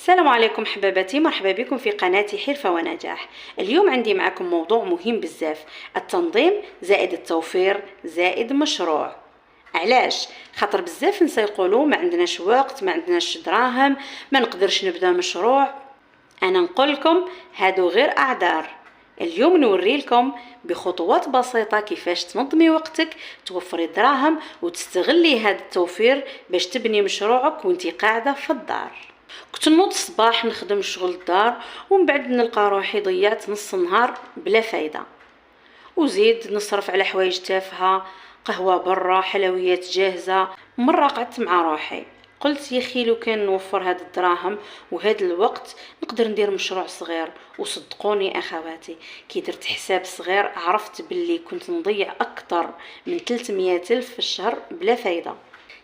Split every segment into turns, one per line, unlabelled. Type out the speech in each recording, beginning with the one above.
السلام عليكم حباباتي، مرحبا بكم في قناتي حرفة ونجاح. اليوم عندي معكم موضوع مهم بزاف: التنظيم زائد التوفير زائد مشروع. علاش؟ خاطر بزاف ناس يقولوا ما عندناش وقت، ما عندناش دراهم، ما نقدرش نبدا مشروع. انا نقول لكم هادو غير اعذار. اليوم نوري لكم بخطوات بسيطة كيفاش تنظمي وقتك، توفري دراهم وتستغلي هذا التوفير باش تبني مشروعك وانتي قاعدة في الدار. كنت نوض الصباح نخدم شغل الدار ومن بعد نلقى روحي ضيعت نص النهار بلا فايدة، وزيد نصرف على حوايج تافهة، قهوة برا، حلويات جاهزة. مرة قعدت مع روحي قلت يا اخي لو كان نوفر هاد الدراهم وهاد الوقت نقدر ندير مشروع صغير. وصدقوني اخواتي كي درت حساب صغير عرفت باللي كنت نضيع اكثر من 300 الف في الشهر بلا فايدة.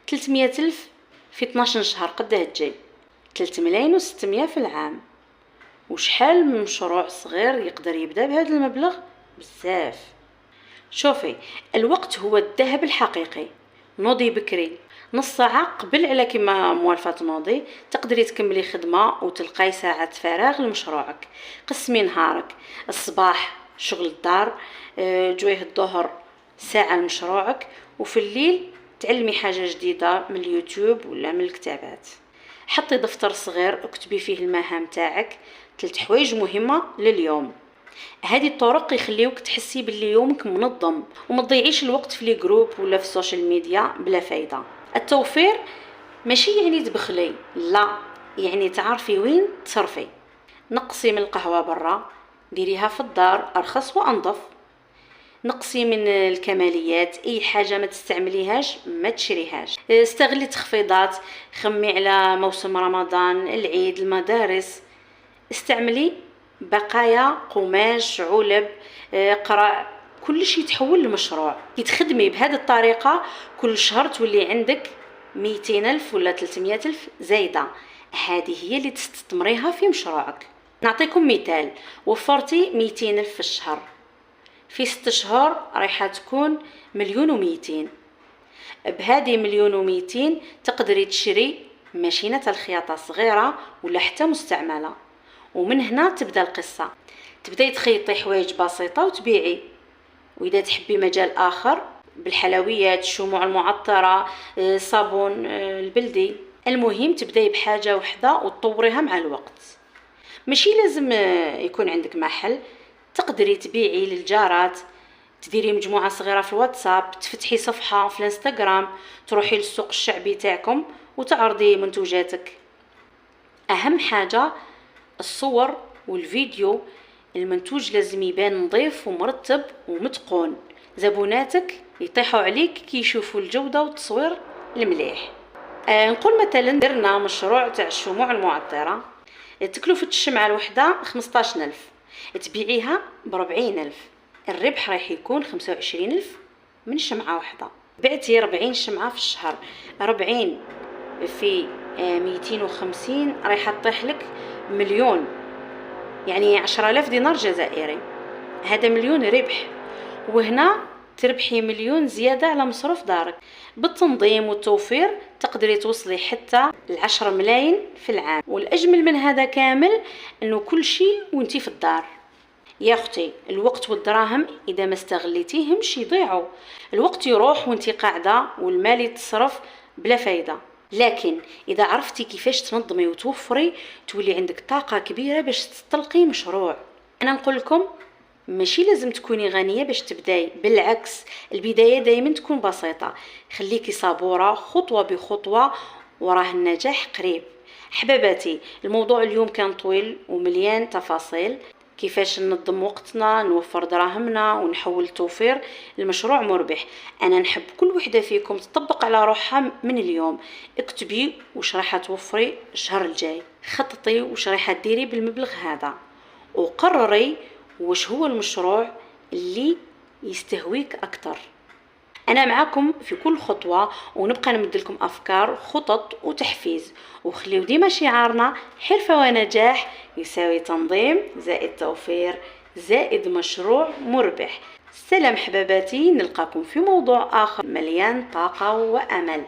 300 الف في 12 شهر قداه تجي 3 ملايين و600 في العام. وشحال من مشروع صغير يقدر يبدا بهذا المبلغ؟ بزاف. شوفي، الوقت هو الذهب الحقيقي. نوضي بكري، نص ساعة قبل على كما موالفة تنوضي تقدري تكملي خدمة وتلقاي ساعات فراغ لمشروعك. قسمي نهارك: الصباح شغل الدار، جويه الظهر ساعة لمشروعك، وفي الليل تعلمي حاجة جديدة من اليوتيوب ولا من الكتابات. حطي دفتر صغير اكتبي فيه المهام تاعك، 3 حوايج مهمة لليوم. هذه الطرق يخليوك تحسي باللي يومك منظم وما تضيعيش الوقت في لي جروب ولا في السوشيال ميديا بلا فايدة. التوفير ماشي يعني تبخلي، لا، يعني تعرفي وين تصرفي. نقصي من القهوة برا، ديريها في الدار أرخص وأنظف. نقصي من الكماليات، اي حاجه ما تستعمليهاش ما تشريهاش. استغلي تخفيضات، خمي على موسم رمضان، العيد، المدارس. استعملي بقايا قماش، علب، قرع، كل شيء يتحول لمشروع. كي تخدمي بهذه الطريقه كل شهر تولي عندك 200 ألف ولا 300 ألف زايده. هذه هي اللي تستثمريها في مشروعك. نعطيكم مثال: وفرتي 200 ألف في الشهر، في 6 شهور رايحة تكون 1,200,000. بهذه 1,200,000 تقدري تشري ماشينة الخياطة صغيرة ولا حتى مستعملة. ومن هنا تبدأ القصة، تبدأي تخيطي حوايج بسيطة وتبيعي. وإذا تحبي مجال آخر بالحلويات، الشموع المعطرة، صابون البلدي. المهم تبدأي بحاجة واحدة وتطوريها مع الوقت. ماشي لازم يكون عندك محل، تقدري تبيعي للجارات، تديري مجموعة صغيرة في الواتساب، تفتحي صفحة في الانستغرام، تروحي للسوق الشعبي تاعكم وتعرضي منتوجاتك. أهم حاجة الصور والفيديو. المنتوج لازم يبان نظيف ومرتب ومتقون، زبوناتك يطيحوا عليك كي يشوفوا الجودة والتصوير المليح. نقول مثلا درنا مشروع تاع الشموع المعطرة، تكلفة الشمعة الوحدة 15,000، تبيعيها ب40,000. الربح راح يكون 25,000 من شمعة واحدة. بعتي 40 شمعة في الشهر، 40 في 250 راح تطيح لك 1,000,000، يعني 10,000 دينار جزائري. هذا 1,000,000 ربح، وهنا تربحي 1,000,000 زيادة على مصروف دارك. بالتنظيم والتوفير تقدري توصلي حتى 10 ملايين في العام. والأجمل من هذا كامل أنه كل شيء وانتي في الدار. يا أختي، الوقت والدراهم إذا ما استغليتيهمش يضيعوا. الوقت يروح وانتي قاعدة والمال يتصرف بلا فايدة. لكن إذا عرفتي كيفاش تنظمي وتوفري تولي عندك طاقة كبيرة باش تطلقي مشروع. أنا نقول لكم ماشي لازم تكوني غنية باش تبداي، بالعكس البداية دايما تكون بسيطة. خليكي صبورة خطوة بخطوة وراه النجاح قريب. حباباتي، الموضوع اليوم كان طويل ومليان تفاصيل، كيفاش ننظم وقتنا، نوفر دراهمنا، ونحول التوفير لمشروع مربح. انا نحب كل وحده فيكم تطبق على روحها من اليوم. اكتبي واش راح توفري الشهر الجاي، خططي واش راح ديري بالمبلغ هذا، وقرري واش هو المشروع اللي يستهويك اكثر. أنا معكم في كل خطوة ونبقى نمدلكم أفكار، خطط وتحفيز. وخليو ديما شعارنا: حرفة ونجاح يساوي تنظيم زائد توفير زائد مشروع مربح. سلام حباباتي، نلقاكم في موضوع آخر مليان طاقة وأمل.